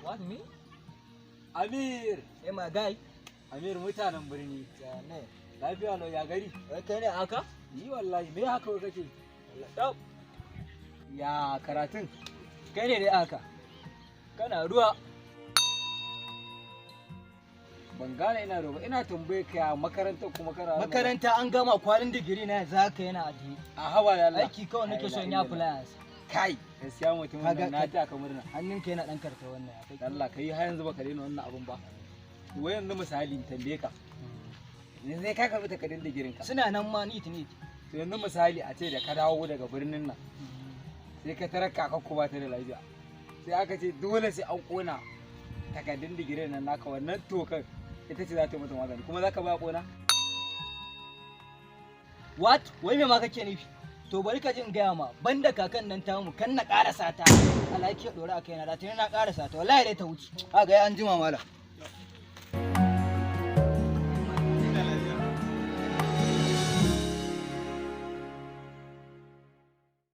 What me? Amir. Hey my guy. Amir mutanen birni. Ya ne? Lafiya lau ya gari? Kai ne aka? Ni wallahi me haka wai kake? Stop. Ya karatun? Kai ne dai aka. Kana ruwa. Ban gane ina roba ina tambaye ka makarantar kuma kana Makaranta an gama kwalin digiri na yanzu haka yana ajiye. a hawa da Allah. Aiki kawai nake son ya appliance. Kai gaskiya mutum wannan na ta ka murna. Hannunka yana dan karta wannan ya kai. Allah kai har yanzu baka daina wannan abun ba. Wai yanzu misali in tambaye ka. Yanzu sai ka karbi takardun digirin ka. Suna nan ma ni tuni. To yanzu misali a ce da ka dawo daga birnin nan. Sai ka tarar kaka ko ba ta da lafiya. Sai aka ce dole sai an kona takardun digirin nan naka wannan tokar ita ce za ta yi mata magani kuma za ka ba kona? What? Wai me ma kake nufi? To bari ka ji in gaya ma banda kakan nan tamu kan na ƙarasa ta. Alaki ya dora a kaina da tuni na ƙarasa ta wallahi dai ta wuce. Kaga ya an jima mala.